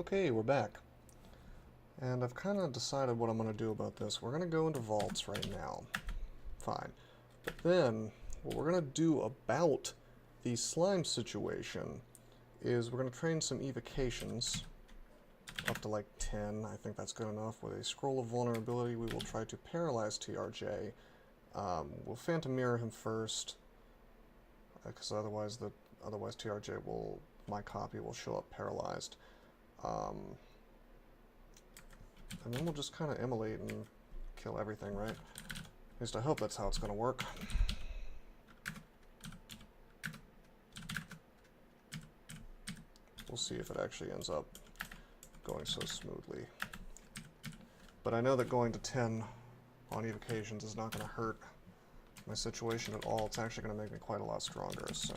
Okay, we're back. And I've kind of decided what I'm going to do about this. We're going to go into vaults right now. Fine. But then, what we're going to do about the slime situation is we're going to train some evocations. Up to like 10, I think that's good enough. With a scroll of vulnerability, we will try to paralyze TRJ. We'll Phantom Mirror him first, because otherwise TRJ will, my copy will show up paralyzed. And then we'll just kind of immolate and kill everything, right? At least I hope that's how it's going to work. We'll see if it actually ends up going so smoothly. But I know that going to 10 on evocations is not going to hurt my situation at all. It's actually going to make me quite a lot stronger, so...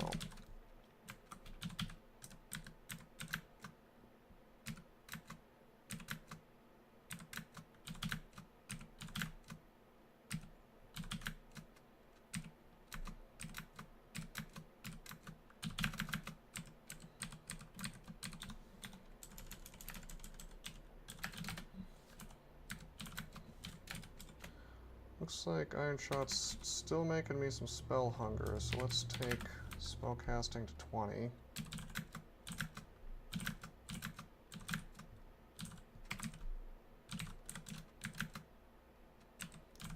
Looks like Iron Shot's still making me some spell hunger, so let's take spellcasting to 20.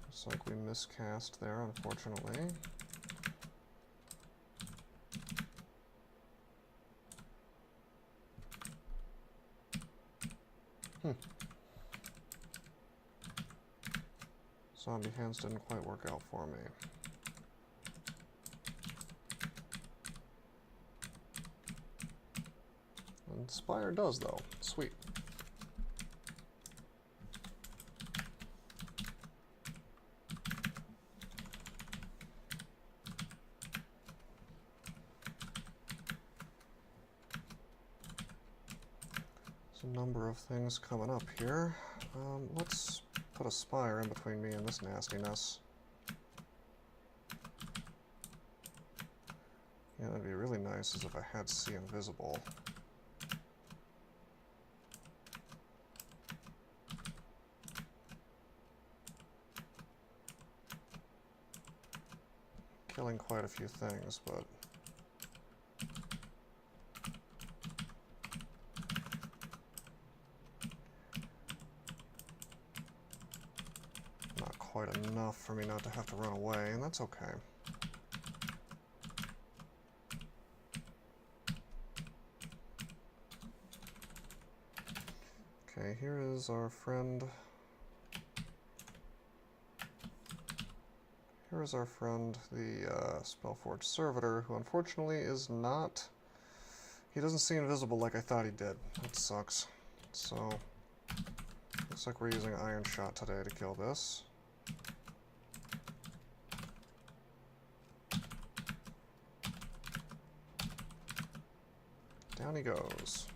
Looks like we miscast there, unfortunately. Zombie hands didn't quite work out for me. And Spire does, though. Sweet. There's a number of things coming up here. Let's put a Spire in between me and this nastiness. Yeah, that'd be really nice as if I had See Invisible. Killing quite a few things, but... not quite enough for me not to have to run away, and that's okay. Okay, here is our friend... Here is our friend, the Spellforged Servitor, who unfortunately is not... He doesn't see invisible like I thought he did. That sucks. So, looks like we're using Iron Shot today to kill this. Down he goes.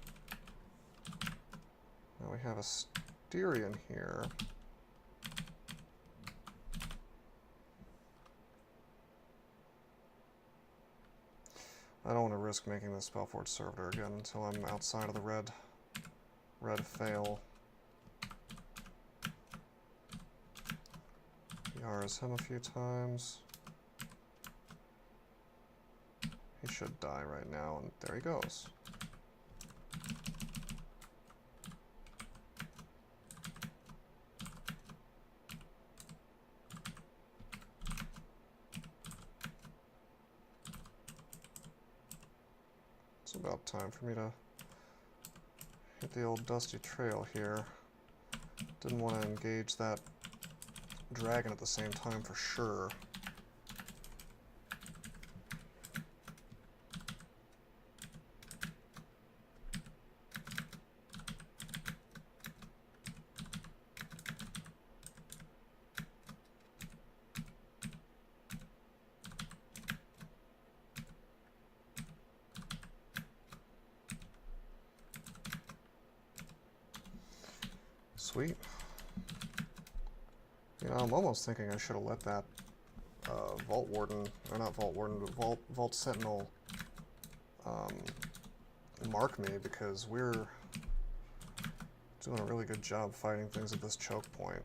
Now we have a Styrian here. I don't want to risk making this Spellforged Servitor again until I'm outside of the red fail. Yara's him a few times. He should die right now, and there he goes. It's about time for me to hit the old dusty trail here. Didn't want to engage that dragon at the same time for sure. Sweet. You know, I'm almost thinking I should have let that Vault Warden, or not Vault Warden, but Vault Sentinel mark me, because we're Doing a really good job fighting things at this choke point.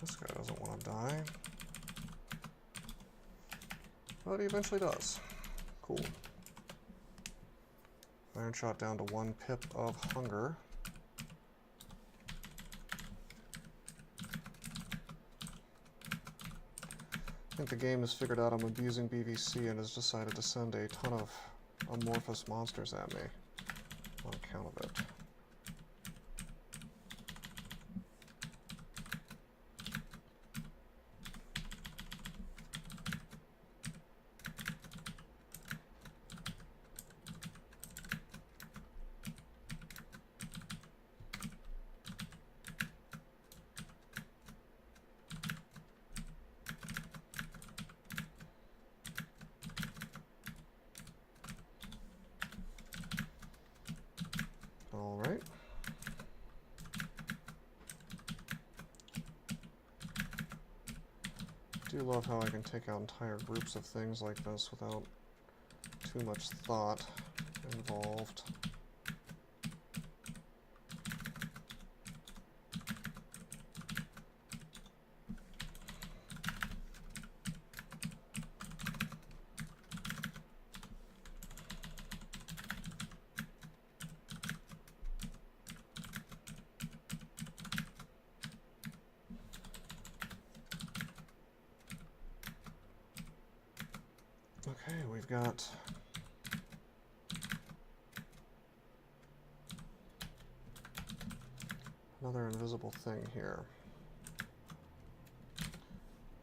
This guy doesn't want to die. But he eventually does. Cool. Iron shot down to 1 pip of hunger. I think the game has figured out I'm abusing BVC and has decided to send a ton of amorphous monsters at me on account of it. Alright. I do love how I can take out entire groups of things like this without too much thought involved. Okay, we've got another invisible thing here.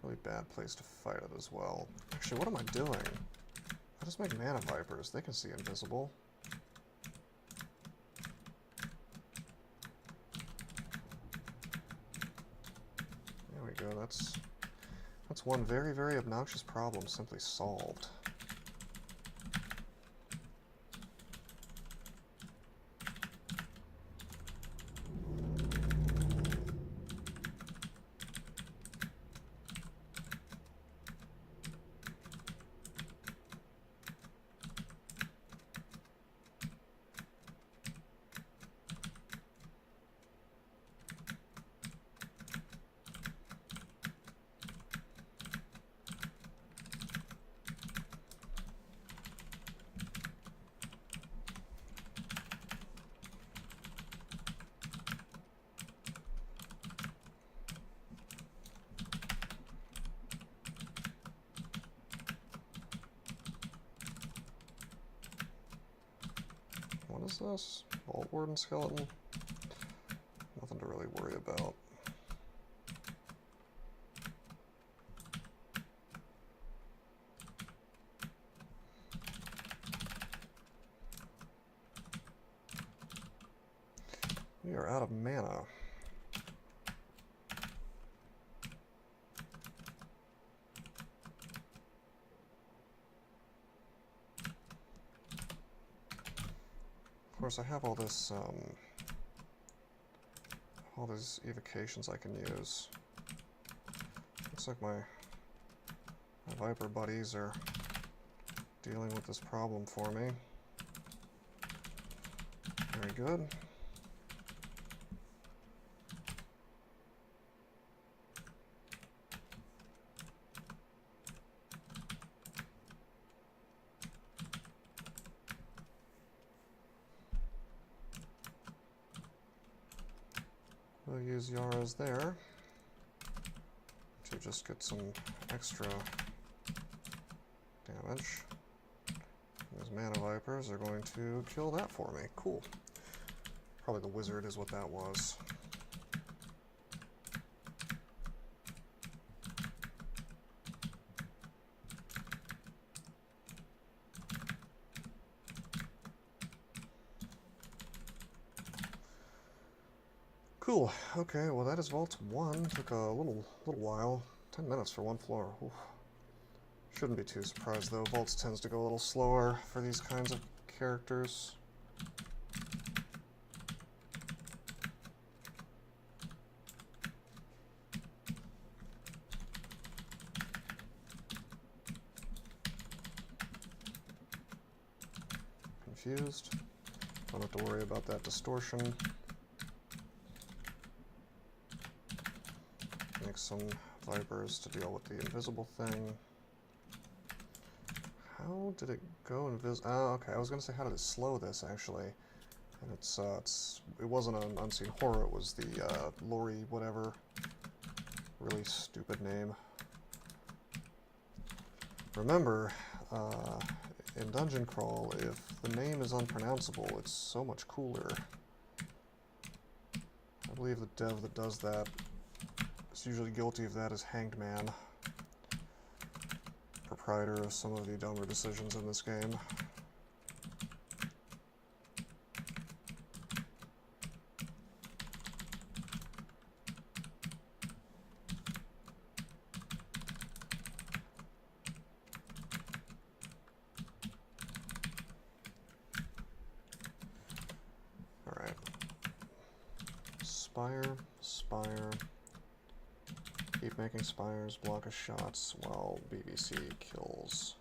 Really bad place to fight it as well. Actually, what am I doing? I just make mana vipers. They can see invisible. There we go. That's one very, very obnoxious problem simply solved. What is this? Vault1 skeleton? Nothing to really worry about. We are out of mana. Of course, I have all this, all these evocations I can use. Looks like my Viper buddies are dealing with this problem for me. Very good. We'll use Yara's there to just get some extra damage. Those mana vipers are going to kill that for me. Cool. Probably the wizard is what that was. Cool. Okay, well that is Vault 1. Took a little while. 10 minutes for one floor. Oof. Shouldn't be too surprised though. Vaults tends to go a little slower for these kinds of characters. Confused. Don't have to worry about that distortion. Make some Vipers to deal with the invisible thing. How did it go invisible? Oh, okay. I was gonna say, how did it slow this actually? And it wasn't an unseen horror. It was the Lori whatever. Really stupid name. Remember, in Dungeon Crawl, if the name is unpronounceable, it's so much cooler. I believe the dev that does that is usually guilty of that as Hanged Man, proprietor of some of the dumber decisions in this game. Spire. Keep making spires, block of shots while BBC kills.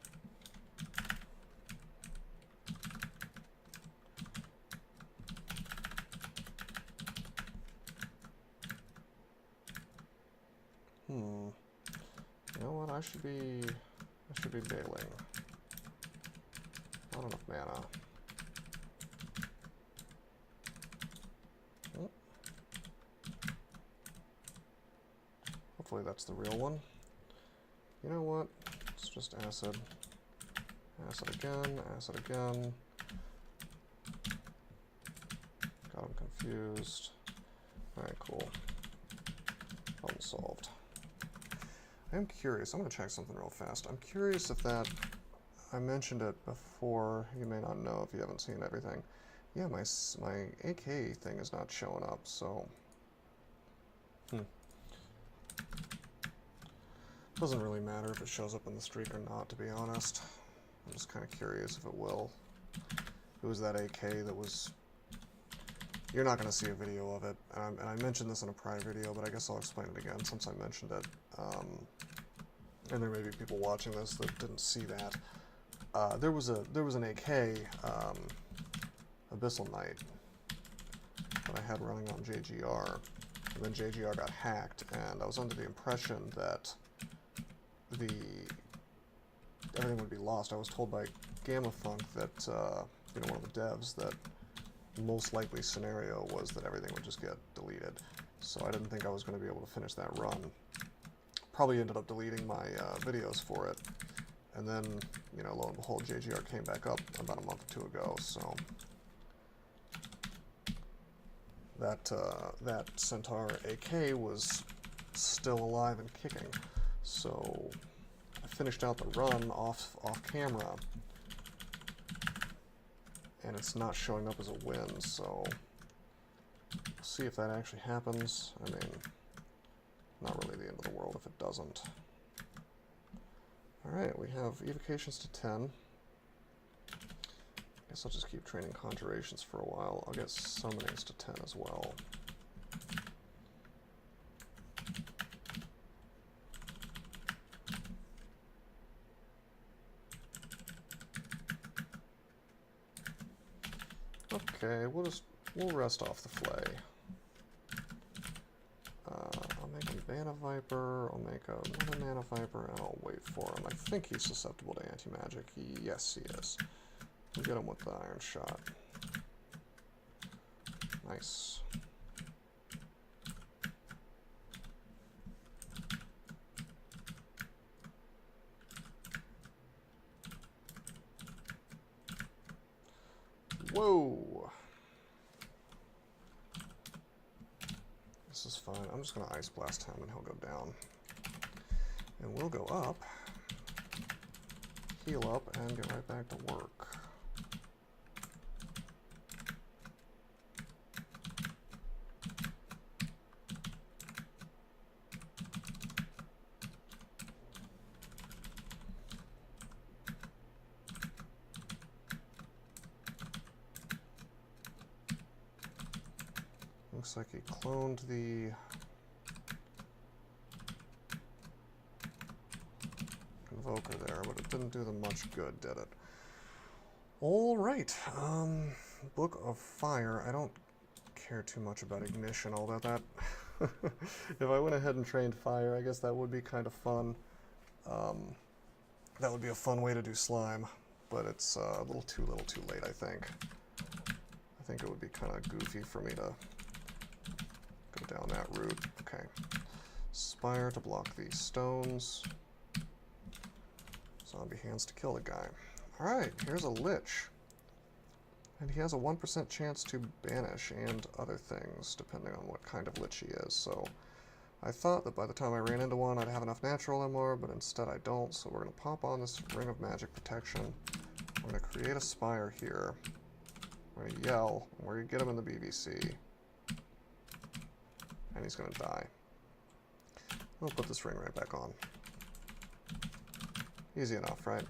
You know what? I should be bailing. Not enough mana. Hopefully that's the real one. You know what? It's just acid. Acid again, acid again. Got him confused. Alright, cool. Problem solved. I am curious. I'm going to check something real fast. I'm curious if that... I mentioned it before. You may not know if you haven't seen everything. Yeah, my AK thing is not showing up, so... Doesn't really matter if it shows up in the streak or not, to be honest. I'm just kind of curious if it will. It was that AK that was... You're not going to see a video of it, and I mentioned this in a prior video, but I guess I'll explain it again since I mentioned it. And there may be people watching this that didn't see that. There was an AK, Abyssal Knight, that I had running on JGR, and then JGR got hacked, and I was under the impression that everything would be lost. I was told by GammaFunk that, you know, one of the devs, that the most likely scenario was that everything would just get deleted. So I didn't think I was going to be able to finish that run. Probably ended up deleting my videos for it. And then, you know, lo and behold, JGR came back up about a month or two ago, so... That Centaur AK was still alive and kicking. So I finished out the run off camera, and it's not showing up as a win, so we'll see if that actually happens. I mean, not really the end of the world if it doesn't. Alright, we have evocations to 10. Guess I'll just keep training conjurations for a while. I'll get summonings to 10 as well. Okay, we'll rest off the flay. I'll make a Mana Viper, I'll make another Mana Viper, and I'll wait for him. I think he's susceptible to anti-magic. Yes, he is. We'll get him with the Iron Shot. Nice. Whoa! This is fine. I'm just going to Ice Blast him and he'll go down. And we'll go up, heal up, and get right back to work. Looks like he cloned the Invoker there, but it didn't do them much good, did it? Alright, Book of Fire. I don't care too much about Ignition, although that... if I went ahead and trained Fire, I guess that would be kind of fun. That would be a fun way to do slime, but it's a little too late, I think. I think it would be kind of goofy for me to go down that route. Okay. Spire to block these stones. Zombie hands to kill the guy. Alright, here's a Lich. And he has a 1% chance to banish and other things, depending on what kind of Lich he is. So I thought that by the time I ran into one, I'd have enough natural MR, but instead I don't. So we're going to pop on this Ring of Magic Protection. We're going to create a Spire here. We're going to yell, and we're going to get him in the BBC. And he's going to die. We'll put this ring right back on. Easy enough, right?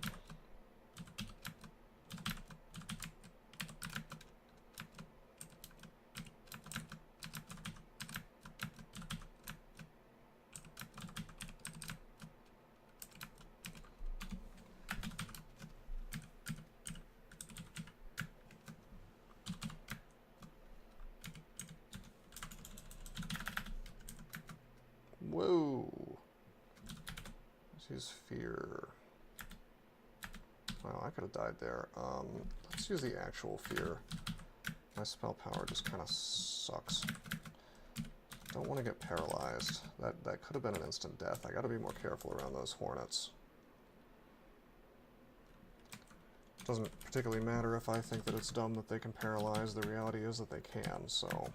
Whoa! Let's use Fear. Wow, I could have died there. Let's use the actual Fear. My spell power just kind of sucks. Don't want to get paralyzed. That could have been an instant death. I got to be more careful around those hornets. Doesn't particularly matter if I think that it's dumb that they can paralyze. The reality is that they can, so...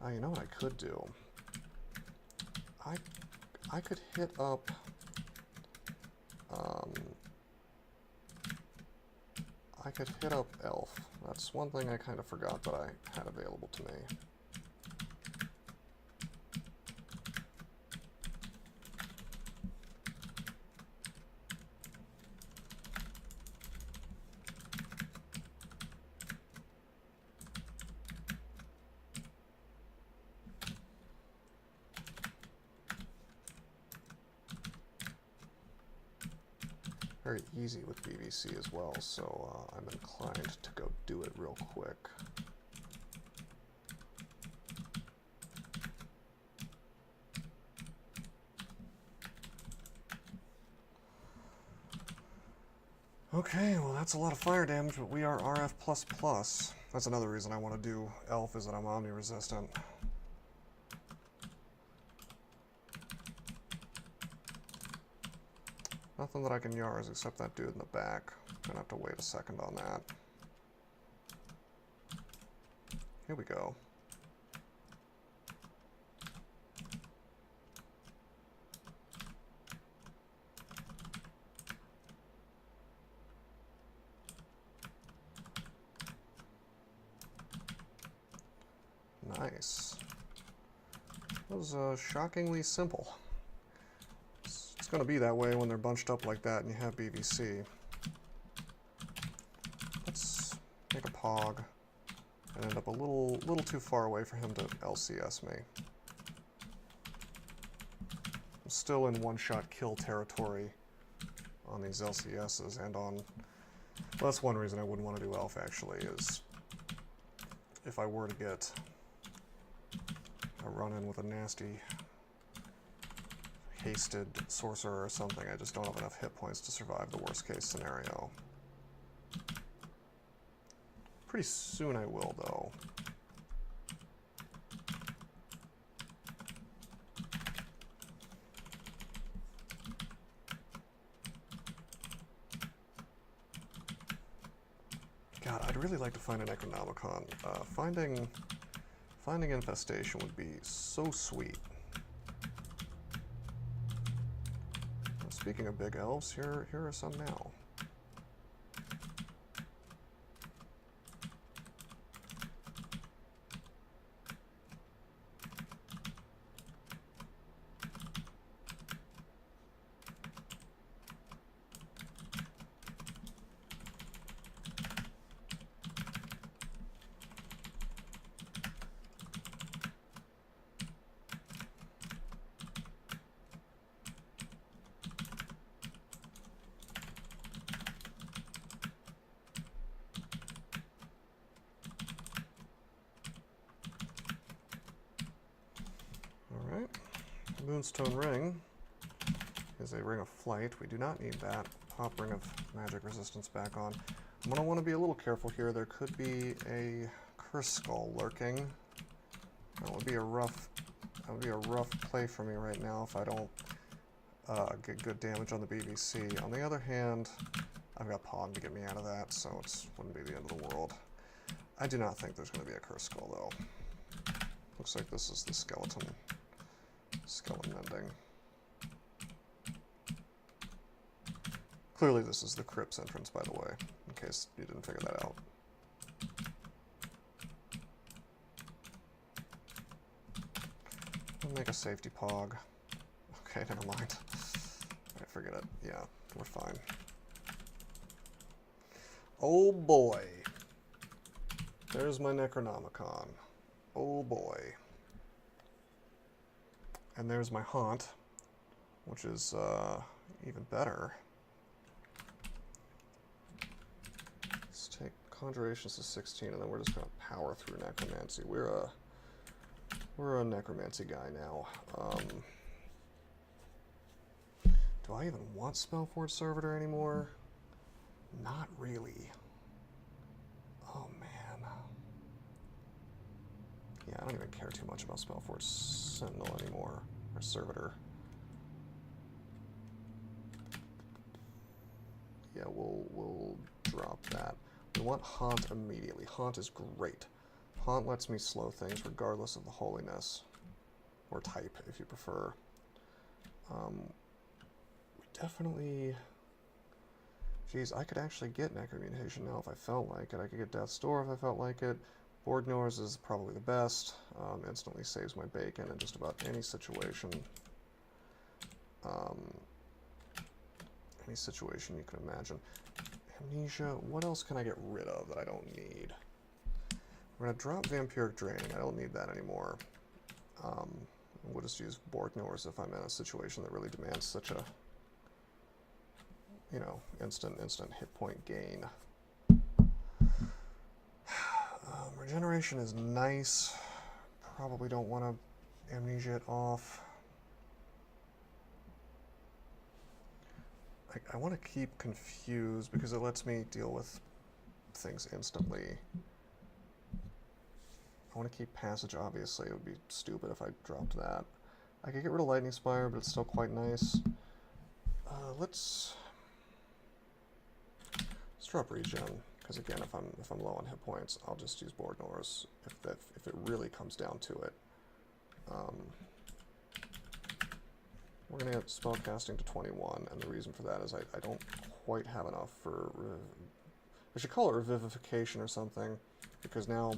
you know what I could do? I could hit up... I could hit up Elf. That's one thing I kind of forgot that I had available to me. Very easy with BBC as well, so I'm inclined to go do it real quick. Okay, well that's a lot of fire damage, but we are RF++. That's another reason I want to do Elf, is that I'm omni-resistant. Nothing that I can Yars except that dude in the back. Gonna have to wait a second on that. Here we go. Nice. That was shockingly simple. It's going to be that way when they're bunched up like that and you have BBC. Let's make a Pog and end up a little too far away for him to LCS me. I'm still in one-shot kill territory on these LCSs and on... Well, that's one reason I wouldn't want to do Elf, actually, is if I were to get a run-in with a nasty hasted sorcerer or something, I just don't have enough hit points to survive the worst case scenario. Pretty soon I will, though. God, I'd really like to find an Necronomicon. Finding Infestation would be so sweet. Speaking of big elves, here are some now. Moonstone Ring is a Ring of Flight. We do not need that. Pop Ring of Magic Resistance back on. I'm going to want to be a little careful here. There could be a Curse Skull lurking. That would be a rough play for me right now if I don't get good damage on the BVC. On the other hand, I've got Pog to get me out of that, so it wouldn't be the end of the world. I do not think there's going to be a Curse Skull, though. Looks like this is the skeleton mending. Clearly this is the Crypt's entrance, by the way, in case you didn't figure that out. I'll make a safety Pog. Okay, never mind. I forget it. Yeah, we're fine. Oh boy. There's my Necronomicon. Oh boy. And there's my Haunt, which is even better. Let's take Conjurations to 16, and then we're just going to power through Necromancy. We're a Necromancy guy now. Do I even want Spellforge Servitor anymore? Not really. Oh man. Yeah, I don't even care too much about Spellforge Sentinel anymore, or Servitor. Yeah, we'll drop that. We want Haunt immediately. Haunt is great. Haunt lets me slow things regardless of the holiness, or type if you prefer. We definitely... Geez, I could actually get Necromutation now if I felt like it. I could get Death's Door if I felt like it. Borgnor's is probably the best. Instantly saves my bacon in just about any situation. Any situation you can imagine. Amnesia, what else can I get rid of that I don't need? We're going to drop Vampiric Draining. I don't need that anymore. We'll just use Borgnor's if I'm in a situation that really demands such a, you know, instant hit point gain. Regeneration is nice. Probably don't want to Amnesia it off. I want to keep Confused because it lets me deal with things instantly. I want to keep Passage, obviously. It would be stupid if I dropped that. I could get rid of Lightning Spire, but it's still quite nice. Let's drop Regen, because again, if I'm low on hit points, I'll just use Borgnor's if it really comes down to it. We're going to get spellcasting to 21, and the reason for that is I don't quite have enough for... I should call it Revivification or something, because now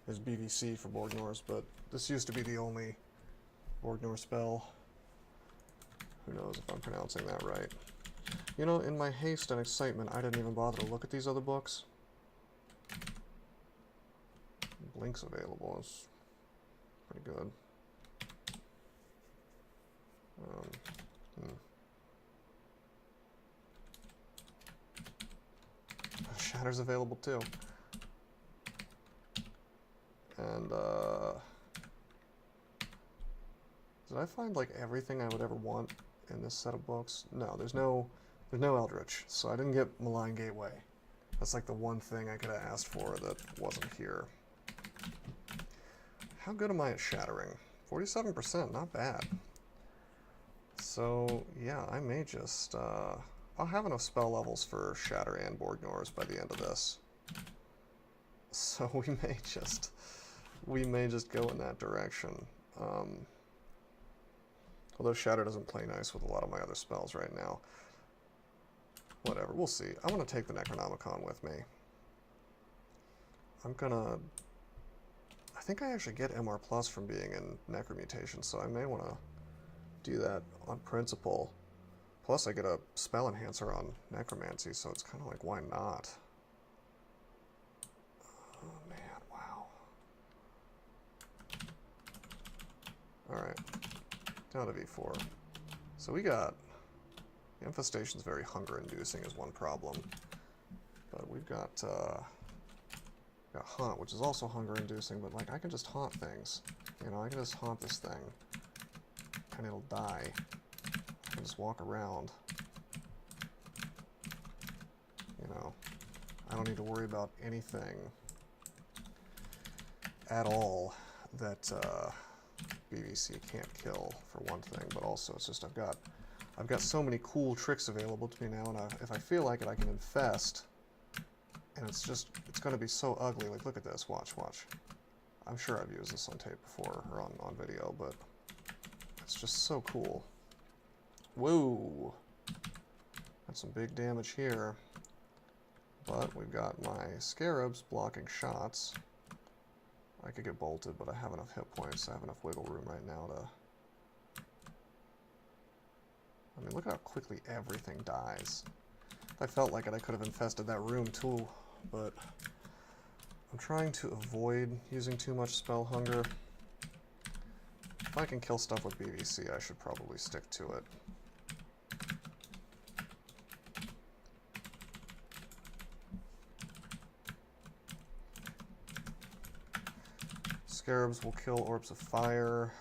there's BVC for Borgnor's, but this used to be the only Borgnor spell. Who knows if I'm pronouncing that right. You know, in my haste and excitement, I didn't even bother to look at these other books. Blink's available. It's pretty good. Shatter's available too. And did I find like everything I would ever want in this set of books? No, there's no Eldritch, so I didn't get Malign Gateway. That's like the one thing I could have asked for that wasn't here. How good am I at shattering? 47%, not bad. So yeah, I may just I'll have enough spell levels for Shatter and Borgnor's by the end of this. So we may just go in that direction. Although Shatter doesn't play nice with a lot of my other spells right now. Whatever, we'll see. I want to take the Necronomicon with me. I think I actually get MR Plus from being in Necromutation, so I may want to do that on principle. Plus I get a spell enhancer on Necromancy, so it's kind of like, why not? Oh man, wow. Alright, down to V4. So we got... The Infestation's very hunger-inducing is one problem. But we've got Haunt, which is also hunger-inducing, but like I can just haunt things. You know, I can just haunt this thing. and it'll die. I can just walk around. You know, I don't need to worry about anything at all that BBC can't kill, for one thing, but also it's just I've got so many cool tricks available to me now, and if I feel like it, I can infest, and it's going to be so ugly. Like, look at this. Watch. I'm sure I've used this on tape before, or on video, but it's just so cool. Whoa! That's some big damage here. But we've got my scarabs blocking shots. I could get bolted, but I have enough hit points. I have enough wiggle room right now to... I mean, look at how quickly everything dies. If I felt like it, I could have infested that room too, but I'm trying to avoid using too much spell hunger. If I can kill stuff with BBC, I should probably stick to it. Scarabs will kill orbs of fire.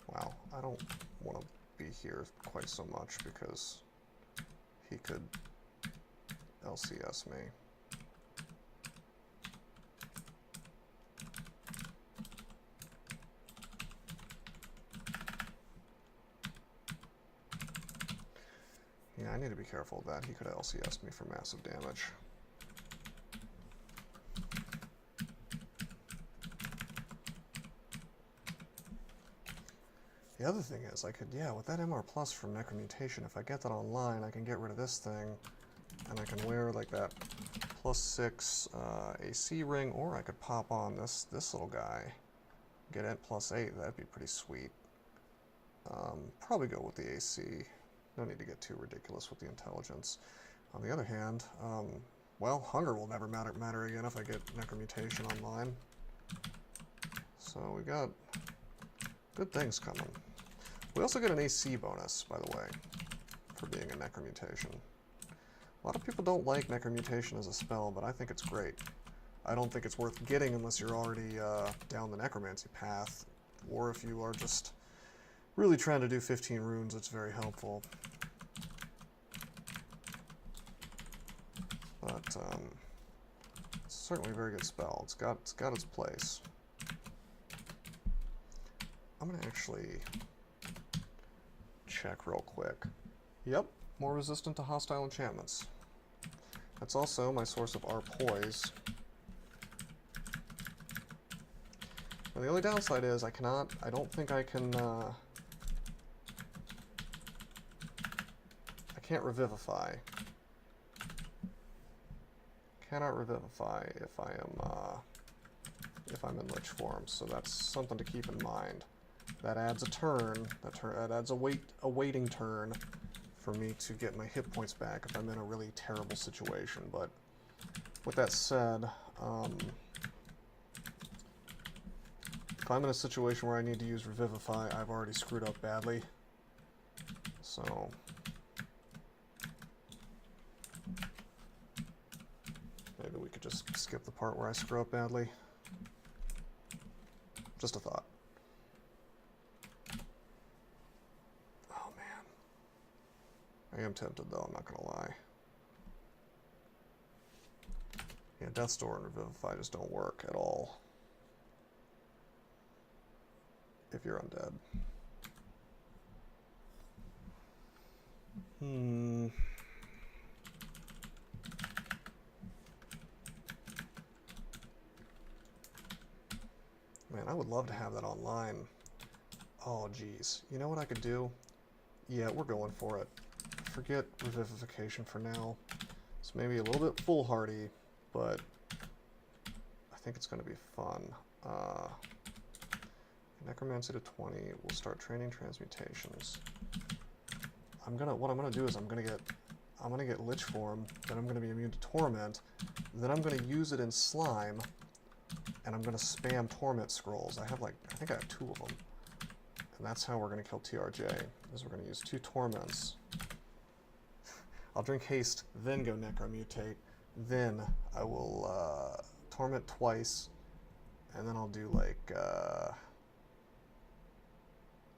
Wow, I don't want to be here quite so much because he could LCS me. Yeah, I need to be careful of that. He could LCS me for massive damage. The other thing is, I could, yeah, with that MR Plus from Necromutation, if I get that online, I can get rid of this thing, and I can wear, like, that +6 AC ring, or I could pop on this little guy, get it +8, that'd be pretty sweet. Probably go with the AC. No need to get too ridiculous with the intelligence. On the other hand, well, hunger will never matter again if I get Necromutation online. So we got good things coming. We also get an AC bonus, by the way, for being a Necromutation. A lot of people don't like Necromutation as a spell, but I think it's great. I don't think it's worth getting unless you're already down the Necromancy path, or if you are just really trying to do 15 runes, it's very helpful. But it's certainly a very good spell. It's got its place. I'm gonna actually check real quick. Yep, more resistant to hostile enchantments. That's also my source of our poise. And the only downside is I don't think I can, I can't revivify. Cannot revivify if I'm in Lich form, so that's something to keep in mind. That adds a turn. That adds a waiting turn for me to get my hit points back if I'm in a really terrible situation. But with that said, if I'm in a situation where I need to use Revivify, I've already screwed up badly. So maybe we could just skip the part where I screw up badly. Just a thought. Oh man. I am tempted though, I'm not gonna lie. Yeah, Death's Door and Revivify just don't work at all if you're undead. Man, I would love to have that online. Oh, geez. You know what I could do? Yeah, we're going for it. Forget Revivification for now. It's maybe a little bit foolhardy, but I think it's going to be fun. Necromancer to 20. We'll start training transmutations. What I'm gonna do is I'm gonna get Lich form. Then I'm gonna be immune to Torment. Then I'm gonna use it in Slime, and I'm gonna spam Torment scrolls. I think I have 2 of them, and that's how we're gonna kill TRJ. Is we're gonna use 2 Torments. I'll drink Haste, then go Necromutate. Then I will Torment twice, And then I'll do like, I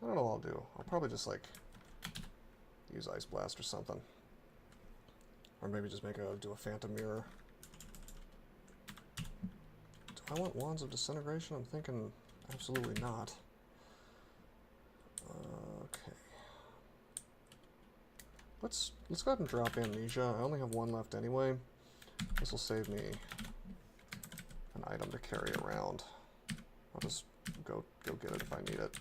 don't know what I'll do. I'll probably just like use Ice Blast or something. Or maybe just do a Phantom Mirror. Do I want Wands of Disintegration? I'm thinking absolutely not. Okay. Let's go ahead and drop Amnesia. I only have one left anyway. This will save me an item to carry around. I'll just go get it if I need it.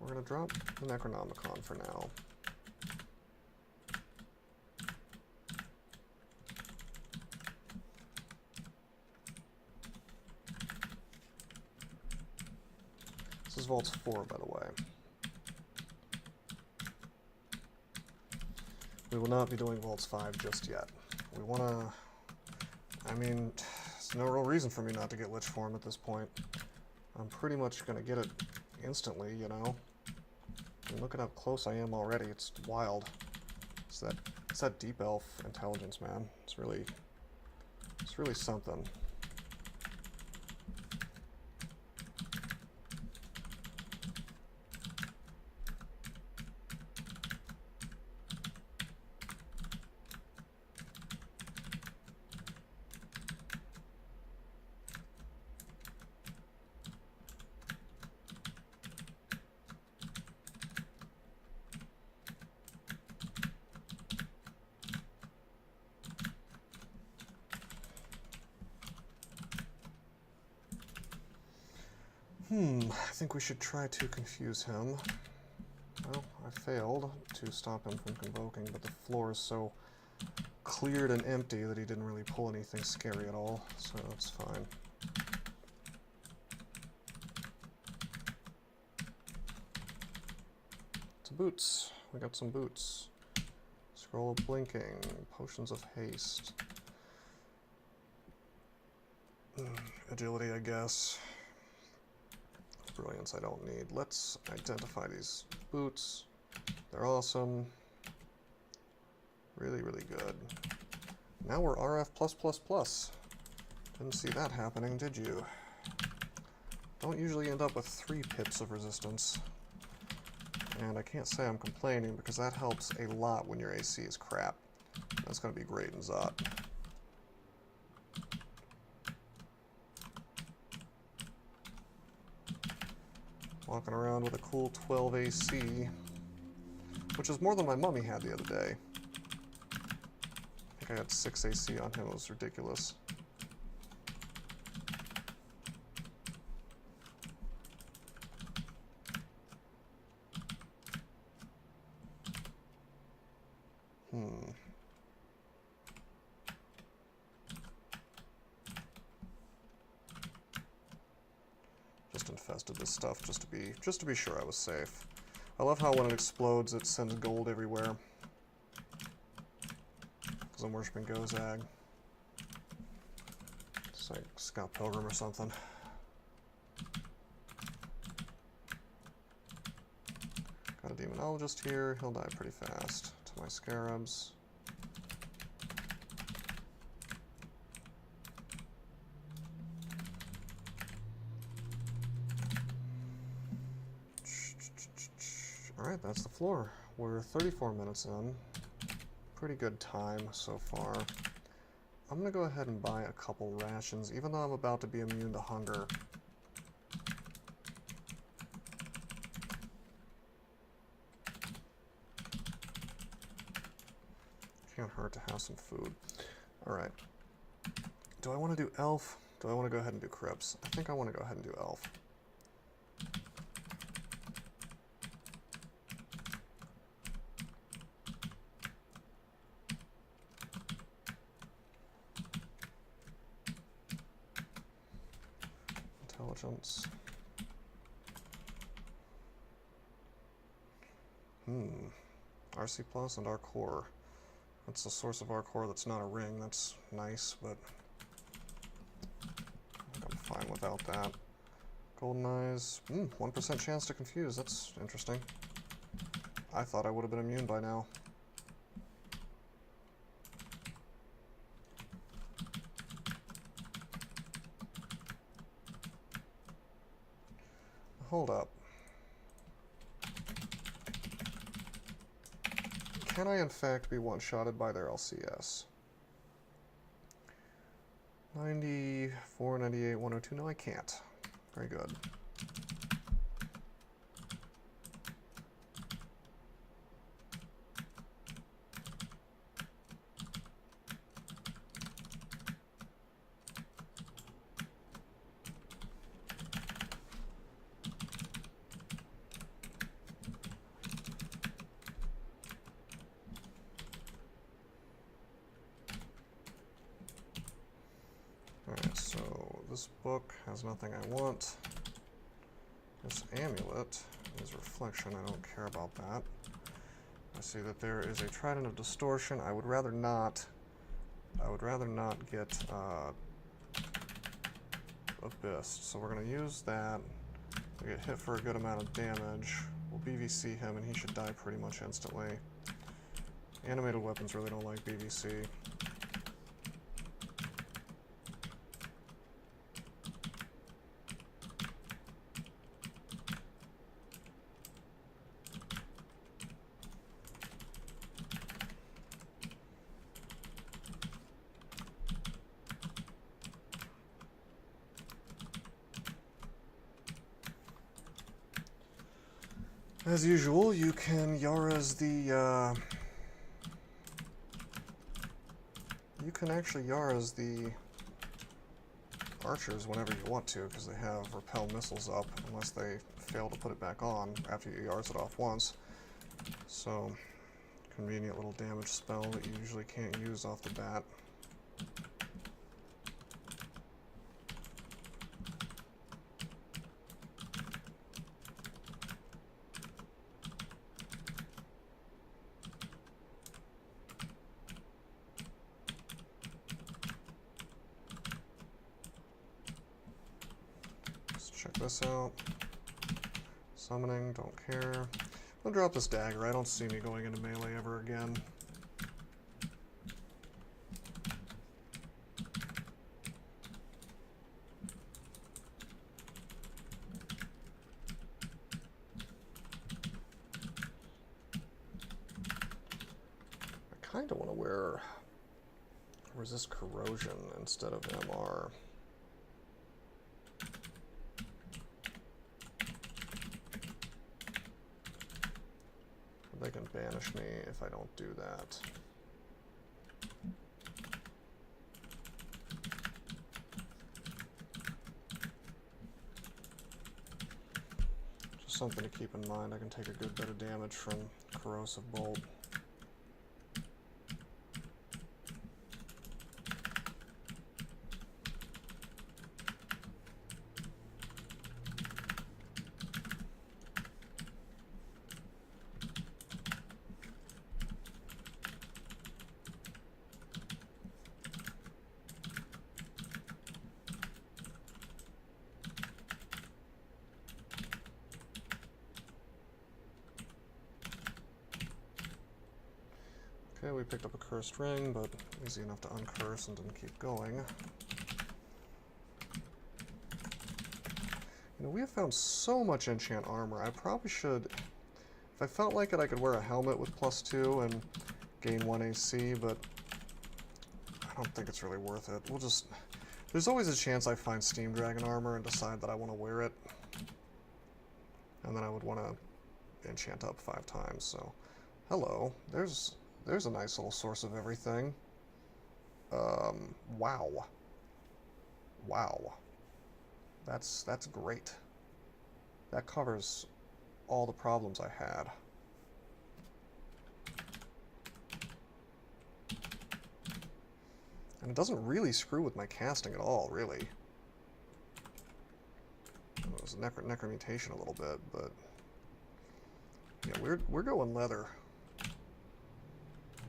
We're going to drop the Necronomicon for now. This is Vaults 4, by the way. We will not be doing Vaults 5 just yet. We want to... I mean, there's no real reason for me not to get Lich Form at this point. I'm pretty much going to get it instantly, you know? I mean, look at how close I am already. It's wild. It's that Deep Elf intelligence, man. It's really something. I think we should try to confuse him. Well, I failed to stop him from convoking, but the floor is so cleared and empty that he didn't really pull anything scary at all, so it's fine. Some boots. We got some boots. Scroll of Blinking. Potions of Haste. Agility, I guess. Brilliance I don't need. Let's identify these boots. They're awesome. Really, really good. Now we're RF+++. Didn't see that happening, did you? Don't usually end up with 3 pips of resistance. And I can't say I'm complaining because that helps a lot when your AC is crap. That's going to be great in Zot. Walking around with a cool 12 AC, which is more than my mummy had the other day. I think I had 6 AC on him. It was ridiculous. Just infested this stuff just to be sure I was safe. I love how when it explodes it sends gold everywhere. Because I'm worshipping Gozag. It's like Scott Pilgrim or something. Got a Demonologist here, he'll die pretty fast. To my Scarabs. Alright, that's the floor. We're 34 minutes in. Pretty good time so far. I'm gonna go ahead and buy a couple rations, even though I'm about to be immune to hunger. Can't hurt to have some food. Alright. Do I want to do Elf? Do I want to go ahead and do Crypts? I think I want to go ahead and do Elf. Intelligence. RC Plus and our core. That's the source of our core that's not a ring. That's nice, but I'm fine without that. Golden Eyes. 1% chance to confuse. That's interesting. I thought I would have been immune by now. hold up. Can I in fact be one-shotted by their LCS? 94, 98, 102. No, I can't. Very good. Alright, so this book has nothing I want. This amulet is reflection. I don't care about that. I see that there is a trident of distortion. I would rather not get Abyss. So we're going to use that. We get hit for a good amount of damage. We'll BVC him and he should die pretty much instantly. Animated weapons really don't like BVC. As usual, you can Yara's the, you can actually Yara's the archers whenever you want to, because they have repel missiles up, unless they fail to put it back on after you Yara's it off once. So, convenient little damage spell that you usually can't use off the bat. Check this out. Summoning, don't care. I'll drop this dagger. I don't see me going into melee ever again. I kind of want to wear resist corrosion instead of MR. They can banish me if I don't do that. Just something to keep in mind. I can take a good bit of damage from Corrosive Bolt. Okay, we picked up a cursed ring, but easy enough to uncurse and then keep going. You know, we have found so much enchant armor. I probably should, if I felt like it, I could wear a helmet with +2 and gain 1 AC, but I don't think it's really worth it. We'll just, there's always a chance I find Steam Dragon armor and decide that I want to wear it. And then I would want to enchant up 5 times, so. Hello, there's a nice little source of everything. Wow. Wow. That's great. That covers all the problems I had. And it doesn't really screw with my casting at all, really. It was a necromutation a little bit, but yeah, we're going leather.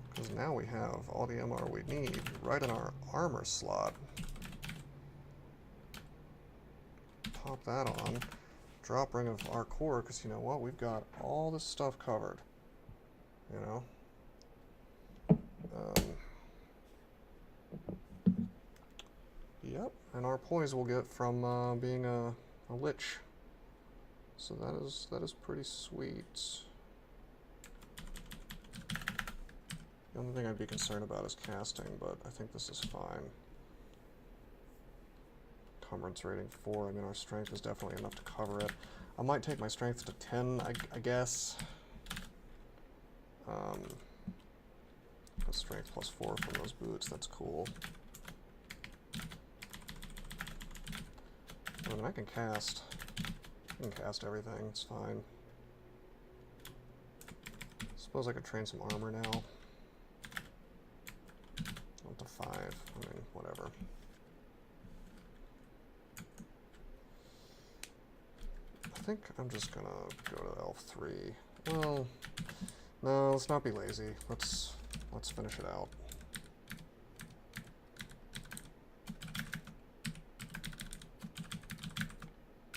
Because now we have all the MR we need right in our armor slot. Pop that on. Drop Ring of our core, because you know what? We've got all this stuff covered. You know? Yep, and our poise we'll get from being a lich. So that is pretty sweet. The only thing I'd be concerned about is casting, but I think this is fine. Encumbrance rating 4. I mean, our strength is definitely enough to cover it. I might take my strength to 10, I guess. Strength plus 4 from those boots, that's cool. I mean, I can cast everything, it's fine. Suppose I could train some armor now. Up to 5, I mean, whatever. I think I'm just gonna go to Elf 3. Well, no, let's not be lazy. Let's finish it out.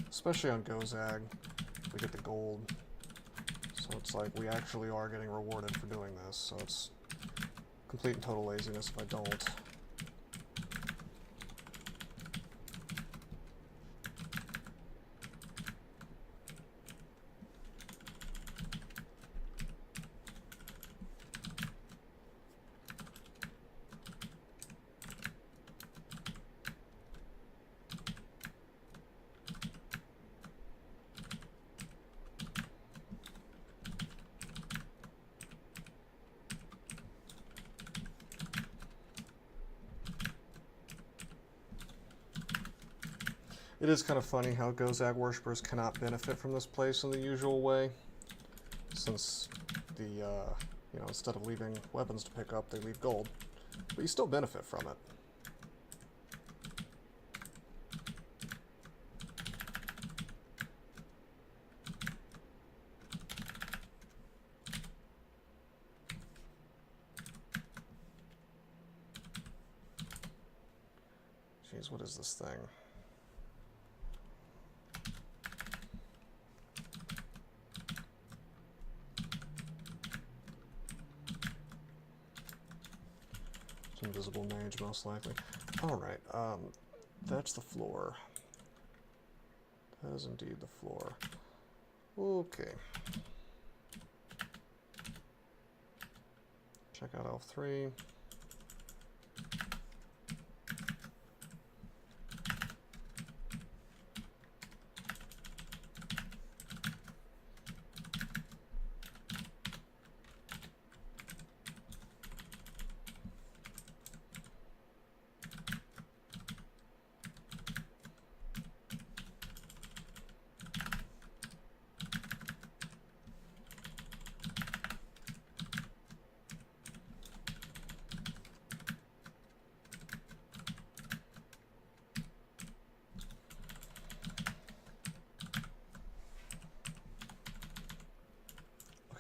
Especially on Gozag, we get the gold. So it's like we actually are getting rewarded for doing this, so it's complete and total laziness if I don't. It is kind of funny how Gozag worshippers cannot benefit from this place in the usual way, since the, you know, instead of leaving weapons to pick up, they leave gold. But you still benefit from it. Jeez, what is this thing? Invisible mage, most likely. Alright, that's the floor. That is indeed the floor. Okay. Check out Elf 3.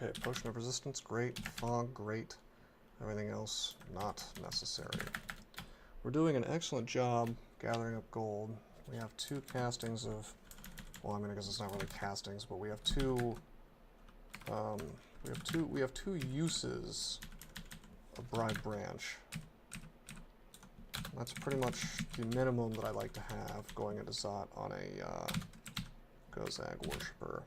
Okay, Potion of Resistance, great. Fog, great. Everything else, not necessary. We're doing an excellent job gathering up gold. We have 2 castings of, well, I mean, I guess it's not really castings, but we have two uses of Bride Branch. That's pretty much the minimum that I like to have going into Zot on a Gozag worshipper.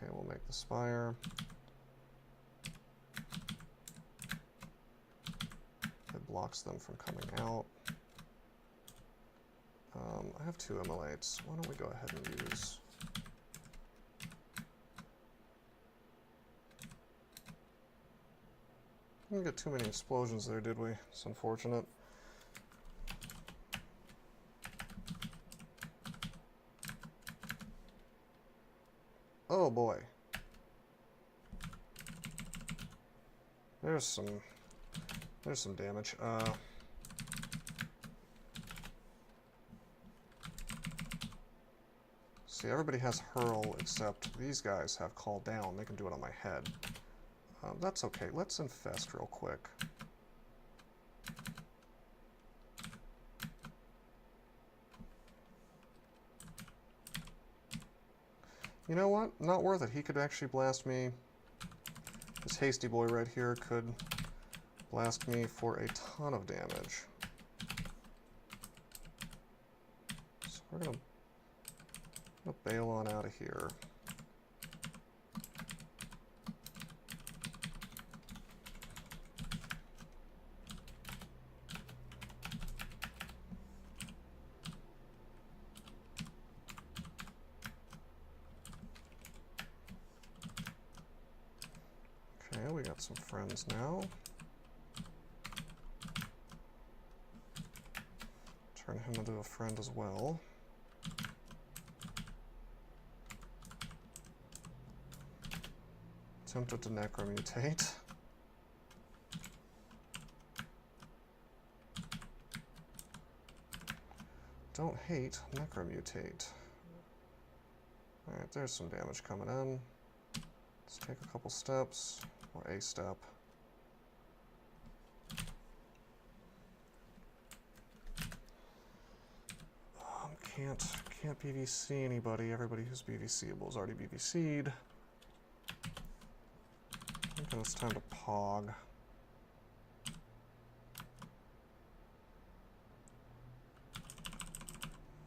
Okay, we'll make the spire. It blocks them from coming out. I have 2 immolates. Why don't we go ahead and use... We didn't get too many explosions there, did we? It's unfortunate. Oh boy. There's some damage. See, everybody has hurl except these guys have call down. They can do it on my head. That's okay. Let's infest real quick. You know what? Not worth it. He could actually blast me. This hasty boy right here could blast me for a ton of damage. We're gonna bail on out of here. Okay, we got some friends now. Turn him into a friend as well. Tempted to necromutate. Don't hate, necromutate. Alright, there's some damage coming in. Let's take a couple steps, or a step. Can't PVC anybody. Everybody who's PVCable is already PVC'd. I think it's time to pog.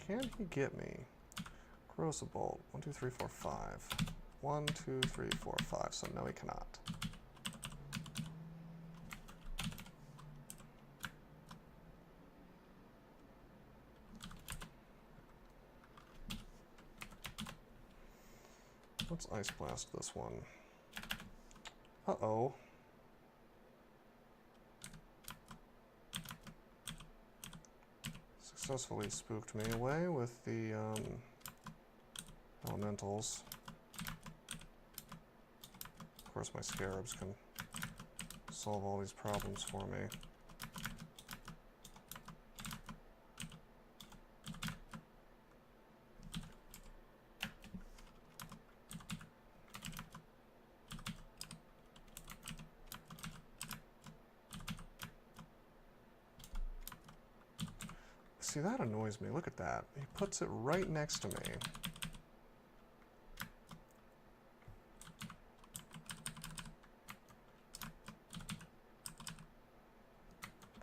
Can he get me? Corrosive bolt. 1, 2, 3, 4, 5. 1, 2, 3, 4, 5. So no, he cannot. Let's Ice Blast this one. Uh-oh. Successfully spooked me away with the elementals. Of course, my scarabs can solve all these problems for me. See, that annoys me. Look at that. He puts it right next to me.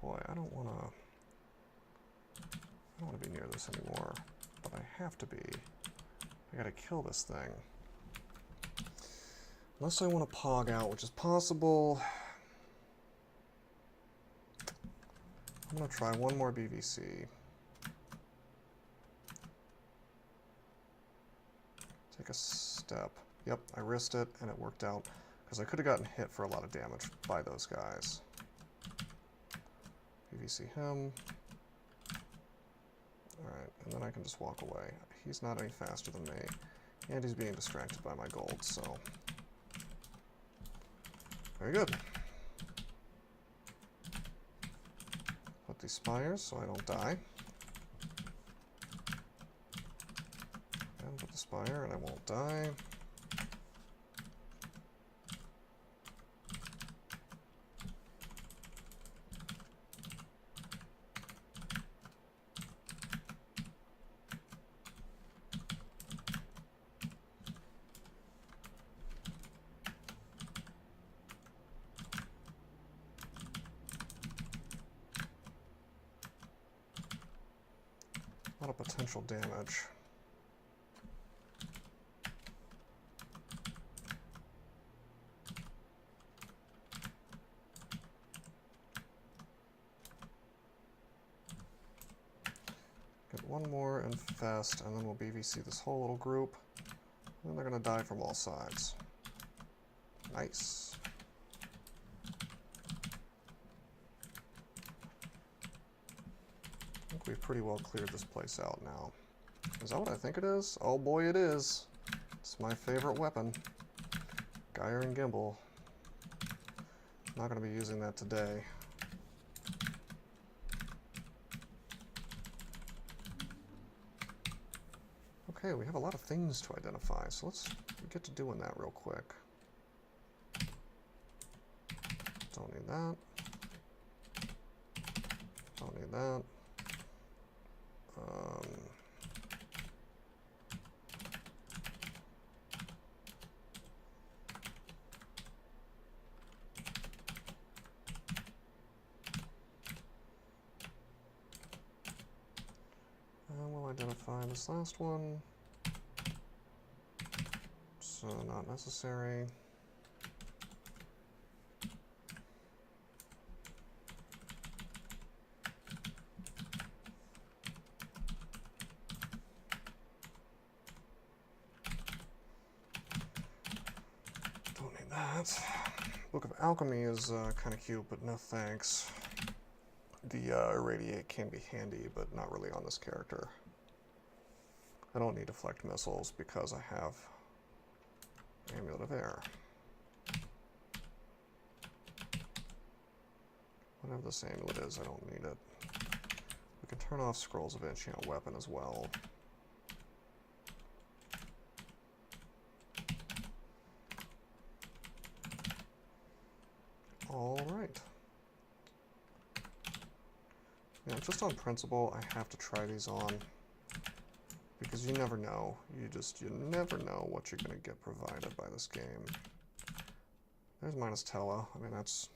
Boy, I don't want to be near this anymore, but I have to be. I gotta kill this thing. Unless I want to pog out, which is possible. I'm gonna try one more BVC. Take a step. Yep, I risked it, and it worked out, because I could have gotten hit for a lot of damage by those guys. PVC him. Alright, and then I can just walk away. He's not any faster than me, and he's being distracted by my gold, so... Very good. Put these spires so I don't die. And put the spire and I won't die. A lot of potential damage. Get one more infest, and then we'll BVC this whole little group. And they're going to die from all sides. Nice. I think we've pretty well cleared this place out now. Is that what I think it is? Oh boy, it is. It's my favorite weapon. Gyre and Gimbal. Not going to be using that today. Okay, we have a lot of things to identify, so let's get to doing that real quick. Don't need that. Don't need that. Well, identify this last one. So not necessary. Don't need that. Book of Alchemy is kind of cute, but no thanks. The Irradiate can be handy, but not really on this character. I don't need Deflect Missiles because I have Amulet of Air. Whatever this amulet is, I don't need it. We can turn off Scrolls of Enchant Weapon as well. Alright. Yeah, just on principle, I have to try these on. Because you never know. You never know what you're going to get provided by this game. There's Minus Tella. I mean, that's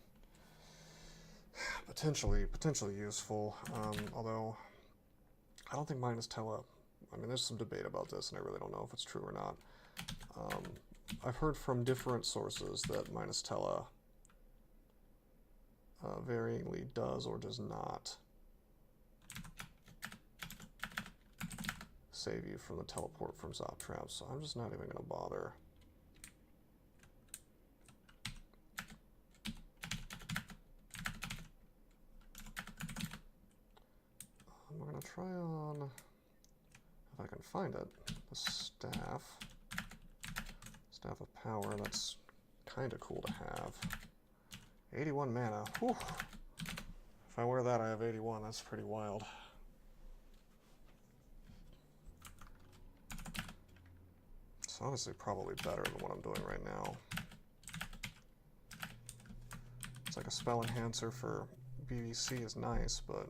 potentially useful. Although, I don't think Minus Tella... I mean, there's some debate about this, and I really don't know if it's true or not. I've heard from different sources that Minus Tella varyingly does or does not save you from the teleport from Zop Trap, so I'm just not even going to bother. We're going to try on, if I can find it, the Staff. Staff of Power, that's kind of cool to have. 81 mana, whew. If I wear that, I have 81, that's pretty wild. It's honestly probably better than what I'm doing right now. It's like a spell enhancer for BVC is nice, but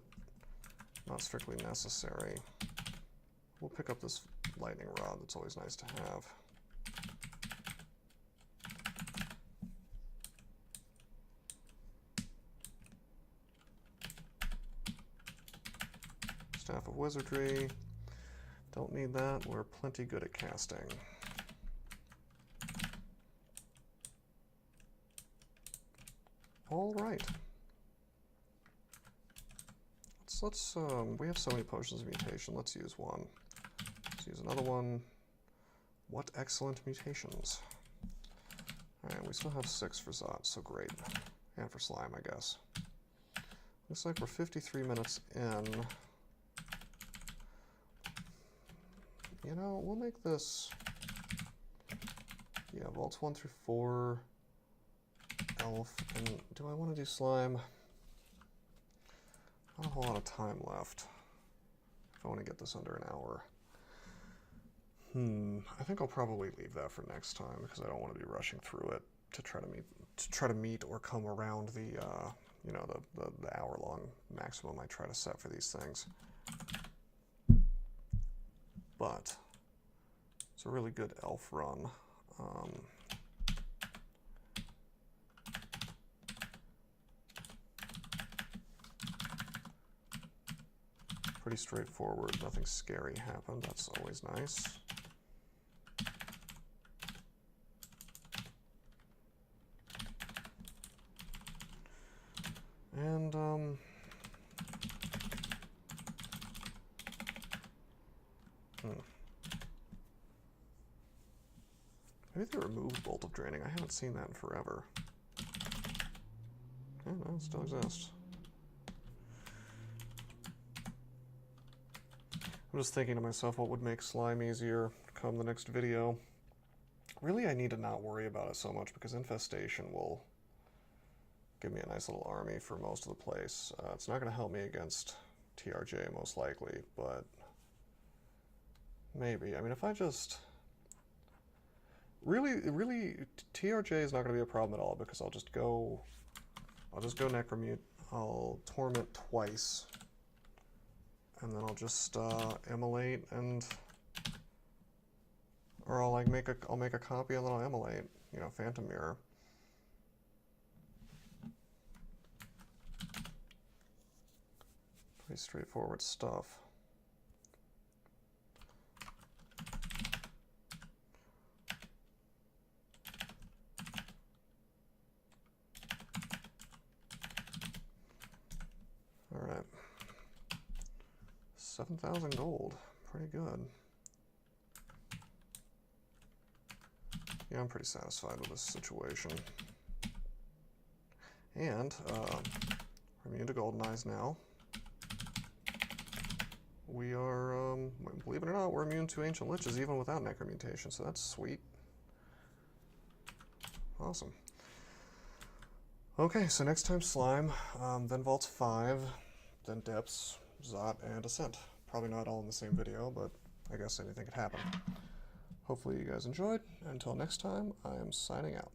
not strictly necessary. We'll pick up this lightning rod that's always nice to have. Staff of Wizardry. Don't need that. We're plenty good at casting. All right. Let's we have so many potions of mutation. Let's use one. Let's use another one. What excellent mutations. All right, we still have 6 for Zot, so great. And for Slime, I guess. Looks like we're 53 minutes in. You know, we'll make this, yeah, Vaults 1-4, Elf, and do I want to do Slime? Not a whole lot of time left if I want to get this under an hour. I think I'll probably leave that for next time because I don't want to be rushing through it to try to meet or come around the you know, the hour-long maximum I try to set for these things. But it's a really good elf run. Pretty straightforward, nothing scary happened, that's always nice. And maybe they removed Bolt of Draining. I haven't seen that in forever. Yeah, no, it still exists. I'm just thinking to myself, what would make Slime easier come the next video? Really, I need to not worry about it so much because Infestation will give me a nice little army for most of the place. It's not going to help me against TRJ most likely, but maybe. I mean, if I just... Really, TRJ is not going to be a problem at all because I'll just go Necromute, I'll Torment twice, and then I'll just Immolate and... Or I'll like make a copy and then I'll Immolate, you know, Phantom Mirror. Pretty straightforward stuff. 7,000 gold. Pretty good. Yeah, I'm pretty satisfied with this situation. And we're immune to golden eyes now. We are, believe it or not, we're immune to ancient liches even without necromutation, so that's sweet. Awesome. Okay, so next time slime, then vaults 5, then depths, Zot, and ascent. Probably not all in the same video, but I guess anything could happen. Hopefully you guys enjoyed. Until next time, I am signing out.